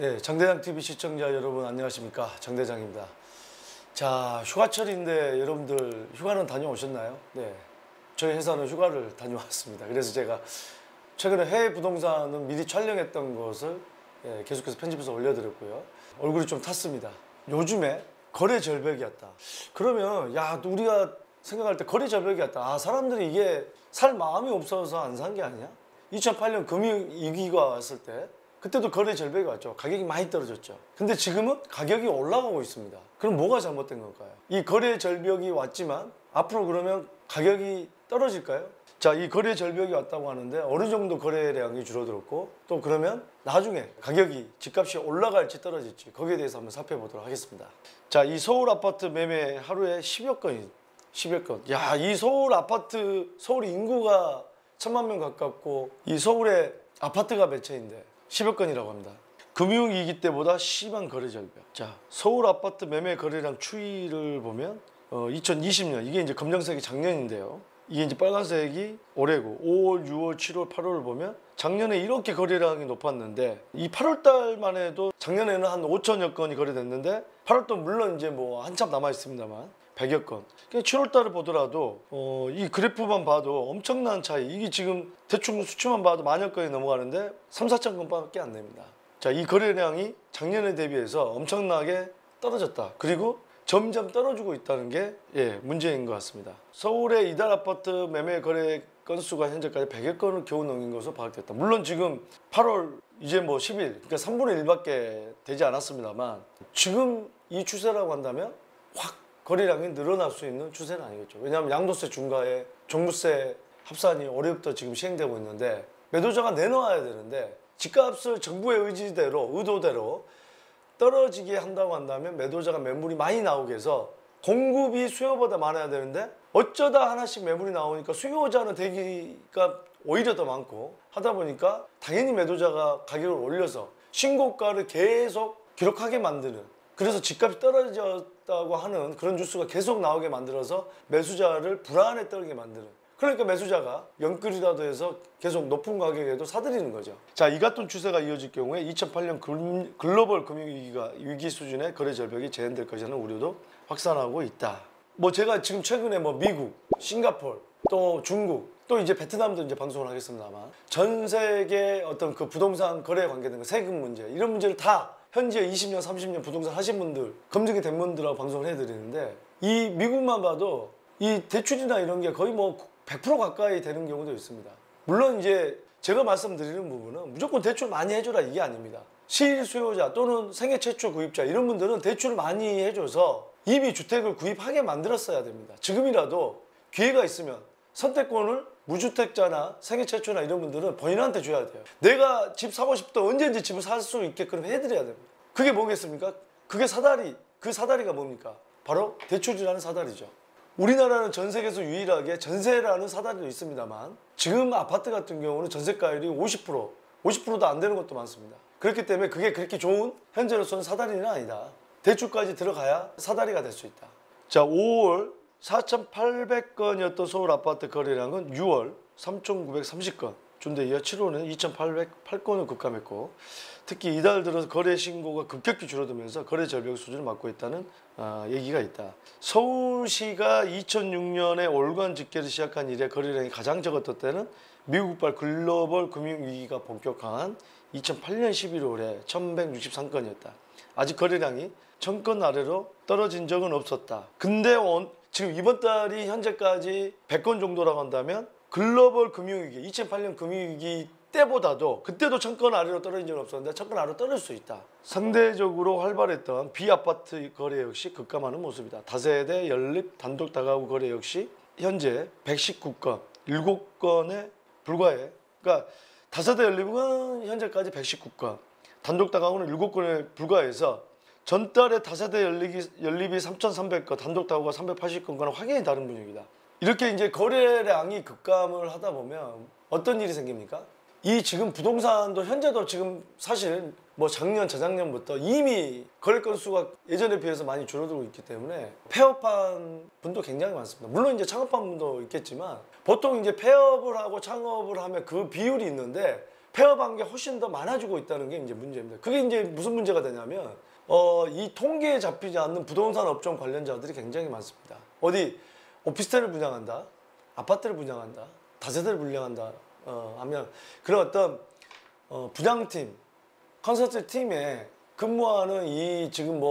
네, 장대장TV 시청자 여러분 안녕하십니까, 장대장입니다. 자, 휴가철인데 여러분들 휴가는 다녀오셨나요? 네, 저희 회사는 휴가를 다녀왔습니다. 그래서 제가 최근에 해외 부동산은 미리 촬영했던 것을 계속해서 편집해서 올려드렸고요. 얼굴이 좀 탔습니다. 요즘에 거래 절벽이었다. 그러면 야, 우리가 생각할 때 거래 절벽이었다. 아, 사람들이 이게 살 마음이 없어서 안 산 게 아니야? 2008년 금융위기가 왔을 때 그때도 거래 절벽이 왔죠. 가격이 많이 떨어졌죠. 근데 지금은 가격이 올라가고 있습니다. 그럼 뭐가 잘못된 걸까요? 이 거래 절벽이 왔지만 앞으로 그러면 가격이 떨어질까요? 자, 이 거래 절벽이 왔다고 하는데 어느 정도 거래량이 줄어들었고 또 그러면 나중에 가격이 집값이 올라갈지 떨어질지 거기에 대해서 한번 살펴보도록 하겠습니다. 자, 이 서울 아파트 매매 하루에 10여 건이 10여 건. 야, 이 서울 아파트, 서울 인구가 1000만 명 가깝고 이 서울에 아파트가 몇 채인데 10여 건이라고 합니다. 금융위기 때보다 심한 거래 절벽. 자, 서울 아파트 매매 거래량 추이를 보면 2020년, 이게 이제 검정색이 작년인데요. 이게 이제 빨간색이 올해고 5월, 6월, 7월, 8월을 보면 작년에 이렇게 거래량이 높았는데 이 8월 달만 해도 작년에는 한 5천여 건이 거래됐는데 8월도 물론 이제 뭐 한참 남아 있습니다만 100여 건. 7월 달을 보더라도 이 그래프만 봐도 엄청난 차이. 이게 지금 대충 수치만 봐도 만여 건이 넘어가는데 3, 4천 건밖에 안 됩니다. 자, 이 거래량이 작년에 대비해서 엄청나게 떨어졌다. 그리고 점점 떨어지고 있다는 게 문제인 것 같습니다. 서울의 이달 아파트 매매 거래 건수가 현재까지 100여 건을 겨우 넘긴 것으로 파악됐다. 물론 지금 8월 이제 뭐 10일, 그러니까 3분의 1밖에 되지 않았습니다만 지금 이 추세라고 한다면 확 거래량이 늘어날 수 있는 추세는 아니겠죠. 왜냐하면 양도세 중과에 종부세 합산이 올해부터 지금 시행되고 있는데 매도자가 내놓아야 되는데 집값을 정부의 의도대로 떨어지게 한다고 한다면 매도자가 매물이 많이 나오게 해서 공급이 수요보다 많아야 되는데 어쩌다 하나씩 매물이 나오니까 수요자는 대기가 오히려 더 많고 하다 보니까 당연히 매도자가 가격을 올려서 신고가를 계속 기록하게 만드는, 그래서 집값이 떨어졌다고 하는 그런 뉴스가 계속 나오게 만들어서 매수자를 불안에 떨게 만드는, 그러니까 매수자가 연끌이라도 해서 계속 높은 가격에도 사들이는 거죠. 자, 이 같은 추세가 이어질 경우에 2008년 글로벌 금융위기 수준의 거래 절벽이 재현될 것이라는 우려도 확산하고 있다. 뭐 제가 지금 최근에 뭐 미국, 싱가포르, 또 중국, 또 이제 베트남도 이제 방송을 하겠습니다만 전 세계 어떤 그 부동산 거래에 관계된 세금 문제, 이런 문제를 다 현재 20년, 30년 부동산 하신 분들, 검증이 된 분들하고 방송을 해드리는데 이 미국만 봐도 이 대출이나 이런 게 거의 뭐 100% 가까이 되는 경우도 있습니다. 물론 이제 제가 말씀드리는 부분은 무조건 대출 많이 해줘라 이게 아닙니다. 실수요자 또는 생애 최초 구입자 이런 분들은 대출을 많이 해줘서 이미 주택을 구입하게 만들었어야 됩니다. 지금이라도 기회가 있으면 선택권을 무주택자나 생애 최초나 이런 분들은 본인한테 줘야 돼요. 내가 집 사고 싶다 언제든지 집을 살 수 있게끔 해드려야 됩니다. 그게 뭐겠습니까? 그게 사다리, 그 사다리가 뭡니까? 바로 대출이라는 사다리죠. 우리나라는 전 세계에서 유일하게 전세라는 사다리도 있습니다만 지금 아파트 같은 경우는 전세가율이 50%도 안 되는 것도 많습니다. 그렇기 때문에 그게 그렇게 좋은 현재로서는 사다리는 아니다. 대출까지 들어가야 사다리가 될 수 있다. 자, 5월 4,800건이었던 서울 아파트 거래량은 6월 3,930건, 준대 이어 7월은 2,808건을 급감했고 특히 이달 들어서 거래 신고가 급격히 줄어들면서 거래 절벽 수준을 맞고 있다는 얘기가 있다. 서울시가 2006년에 월간 집계를 시작한 이래 거래량이 가장 적었던 때는 미국발 글로벌 금융위기가 본격화한 2008년 11월에 1,163건이었다. 아직 거래량이 1,000건 아래로 떨어진 적은 없었다. 근데 지금 이번 달이 현재까지 100건 정도라고 한다면 글로벌 금융위기, 2008년 금융위기 때보다도 그때도 1,000건 아래로 떨어진 적은 없었는데 1,000건 아래로 떨어질 수 있다. 상대적으로 활발했던 비아파트 거래 역시 급감하는 모습이다. 다세대 연립 단독 다가구 거래 역시 현재 119건, 7건에 불과해. 그러니까 다세대 연립은 현재까지 119건, 단독 다가구는 7건에 불과해서 전달에 다세대 연립이 3,300건, 단독 다가구가 380건과는 확연히 다른 분위기다. 이렇게 이제 거래량이 급감을 하다 보면 어떤 일이 생깁니까? 이 지금 부동산도 현재도 지금 사실 뭐 작년, 재작년부터 이미 거래 건수가 예전에 비해서 많이 줄어들고 있기 때문에 폐업한 분도 굉장히 많습니다. 물론 이제 창업한 분도 있겠지만 보통 이제 폐업을 하고 창업을 하면 그 비율이 있는데 폐업한 게 훨씬 더 많아지고 있다는 게 이제 문제입니다. 그게 이제 무슨 문제가 되냐면 이 통계에 잡히지 않는 부동산 업종 관련자들이 굉장히 많습니다. 어디 오피스텔을 분양한다, 아파트를 분양한다, 다세대를 분양한다 하면 그런 어떤 분양팀, 컨설팅 팀에 근무하는 이 지금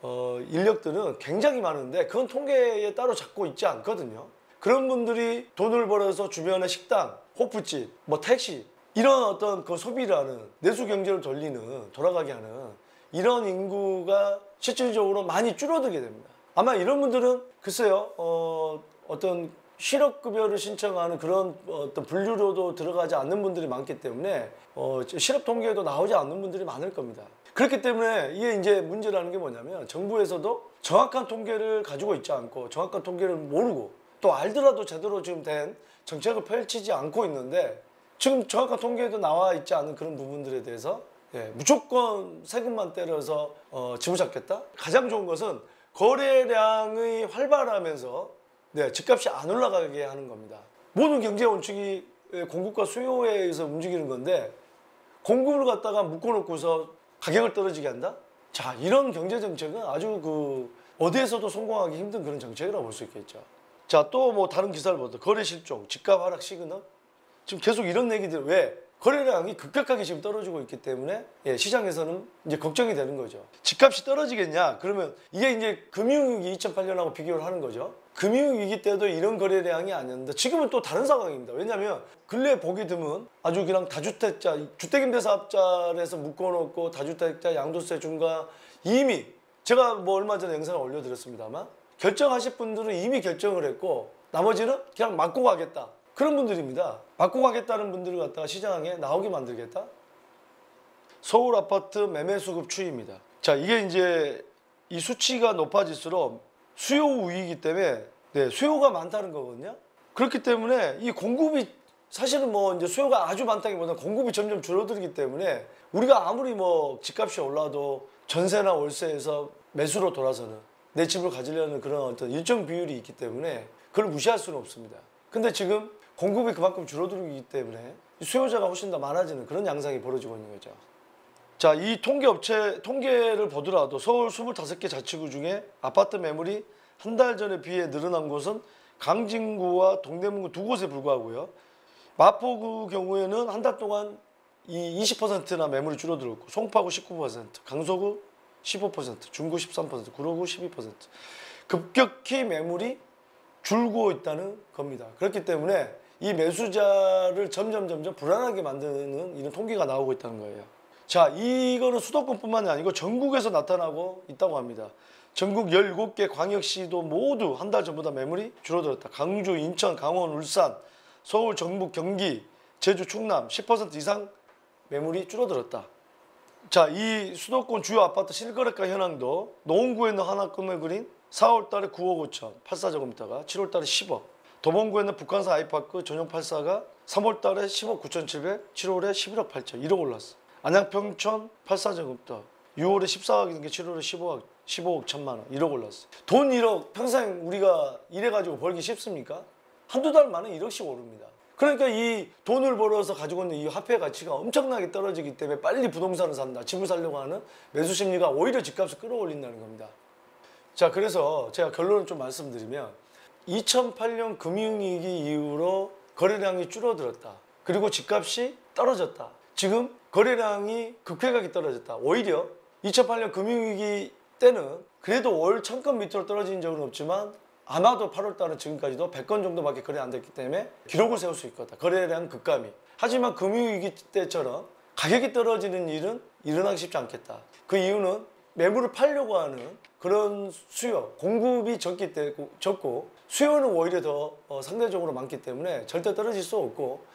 인력들은 굉장히 많은데 그건 통계에 따로 잡고 있지 않거든요. 그런 분들이 돈을 벌어서 주변에 식당, 호프집, 택시 이런 어떤 그 소비를 하는 내수 경제를 돌아가게 하는 이런 인구가 실질적으로 많이 줄어들게 됩니다. 아마 이런 분들은 글쎄요, 어떤 실업급여를 신청하는 그런 어떤 분류로도 들어가지 않는 분들이 많기 때문에 실업 통계에도 나오지 않는 분들이 많을 겁니다. 그렇기 때문에 이게 이제 문제라는 게 뭐냐면 정부에서도 정확한 통계를 가지고 있지 않고 정확한 통계를 모르고 또 알더라도 제대로 지금 된 정책을 펼치지 않고 있는데 지금 정확한 통계에도 나와 있지 않은 그런 부분들에 대해서 무조건 세금만 때려서 집을 잡겠다? 가장 좋은 것은 거래량이 활발하면서 집값이 안 올라가게 하는 겁니다. 모든 경제 원칙이 공급과 수요에 의해서 움직이는 건데 공급을 갖다가 묶어놓고서 가격을 떨어지게 한다? 자, 이런 경제 정책은 아주 어디에서도 성공하기 힘든 그런 정책이라고 볼 수 있겠죠. 자, 또 다른 기사를 보다 거래 실종, 집값 하락 시그널 지금 계속 이런 얘기들 왜 거래량이 급격하게 지금 떨어지고 있기 때문에 시장에서는 이제 걱정이 되는 거죠. 집값이 떨어지겠냐? 그러면 이게 이제 금융위기 2008년하고 비교를 하는 거죠. 금융위기 때도 이런 거래량이 아니었는데 지금은 또 다른 상황입니다. 왜냐하면 근래 보기 드문 아주 그냥 다주택자, 주택임대사업자에서 묶어놓고 다주택자 양도세 중과 이미 제가 얼마 전에 영상을 올려드렸습니다만 결정하실 분들은 이미 결정을 했고 나머지는 그냥 맞고 가겠다. 그런 분들입니다. 맞고 가겠다는 분들을 갖다가 시장에 나오게 만들겠다. 서울 아파트 매매 수급 추이입니다. 자, 이게 이제 이 수치가 높아질수록 수요 우위이기 때문에 수요가 많다는 거거든요. 그렇기 때문에 이 공급이 사실은 이제 수요가 아주 많다기보다는 공급이 점점 줄어들기 때문에 우리가 아무리 집값이 올라도 전세나 월세에서 매수로 돌아서는 내 집을 가지려는 그런 어떤 일정 비율이 있기 때문에 그걸 무시할 수는 없습니다. 근데 지금 공급이 그만큼 줄어들기 때문에 수요자가 훨씬 더 많아지는 그런 양상이 벌어지고 있는 거죠. 자, 이 통계를 보더라도 서울 25개 자치구 중에 아파트 매물이 한 달 전에 비해 늘어난 곳은 강진구와 동대문구 두 곳에 불과하고요. 마포구 경우에는 한 달 동안 이 20%나 매물이 줄어들었고 송파구 19%, 강서구 15%, 중구 13%, 구로구 12% 급격히 매물이 줄고 있다는 겁니다. 그렇기 때문에 이 매수자를 점점 불안하게 만드는 이런 통계가 나오고 있다는 거예요. 자, 이거는 수도권뿐만이 아니고 전국에서 나타나고 있다고 합니다. 전국 17개 광역시도 모두 한 달 전보다 매물이 줄어들었다. 강주, 인천, 강원, 울산, 서울, 전북, 경기, 제주, 충남 10% 이상 매물이 줄어들었다. 자, 이 수도권 주요 아파트 실거래가 현황도 노원구에 있는 하나금을 그린 4월 달에 9억 5천 84제곱미터가 7월 달에 10억. 도봉구에 있는 북한사 아이파크 전용 84가 3월 달에 10억 9,700, 7월에 11억 8천, 1억 올랐어. 안양평촌 84제곱미터 6월에 14억인 게 7월에 15억 1천만 원, 1억 올랐어. 돈 1억 평생 우리가 일해가지고 벌기 쉽습니까? 한두 달 만에 1억씩 오릅니다. 그러니까 이 돈을 벌어서 가지고 있는 이 화폐 가치가 엄청나게 떨어지기 때문에 빨리 부동산을 산다, 집을 사려고 하는 매수 심리가 오히려 집값을 끌어올린다는 겁니다. 자, 그래서 제가 결론을 좀 말씀드리면 2008년 금융위기 이후로 거래량이 줄어들었다. 그리고 집값이 떨어졌다. 지금 거래량이 급격하게 떨어졌다. 오히려 2008년 금융위기 때는 그래도 월 1000건 밑으로 떨어진 적은 없지만 아마도 8월 달은 지금까지도 100건 정도밖에 거래 안 됐기 때문에 기록을 세울 수 있겠다. 거래량 급감이. 하지만 금융위기 때처럼 가격이 떨어지는 일은 일어나기 쉽지 않겠다. 그 이유는 매물을 팔려고 하는 그런 수요, 공급이 적고 수요는 오히려 더 상대적으로 많기 때문에 절대 떨어질 수 없고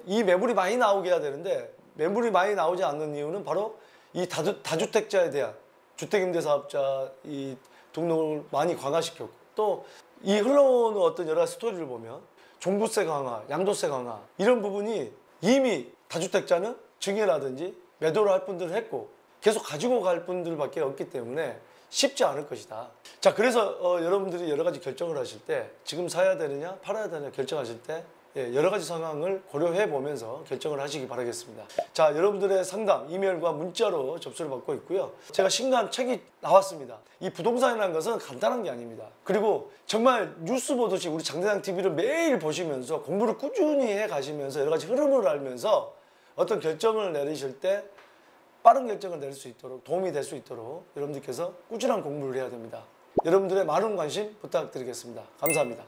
이 매물이 많이 나오게 해야 되는데 매물이 많이 나오지 않는 이유는 바로 이 다주택자에 대한 주택임대사업자 이 등록을 많이 강화시켰고 또 이 흘러오는 어떤 여러 가지 스토리를 보면 종부세 강화, 양도세 강화 이런 부분이 이미 다주택자는 증여라든지 매도를 할 분들은 했고 계속 가지고 갈 분들밖에 없기 때문에 쉽지 않을 것이다. 자, 그래서 여러분들이 여러 가지 결정을 하실 때 지금 사야 되느냐 팔아야 되느냐 결정하실 때 여러 가지 상황을 고려해 보면서 결정을 하시기 바라겠습니다. 자, 여러분들의 상담, 이메일과 문자로 접수를 받고 있고요. 제가 신간 책이 나왔습니다. 이 부동산이라는 것은 간단한 게 아닙니다. 그리고 정말 뉴스 보듯이 우리 장대장 TV를 매일 보시면서 공부를 꾸준히 해 가시면서 여러 가지 흐름을 알면서 어떤 결정을 내리실 때 빠른 결정을 내릴 수 있도록 도움이 될 수 있도록 여러분들께서 꾸준한 공부를 해야 됩니다. 여러분들의 많은 관심 부탁드리겠습니다. 감사합니다.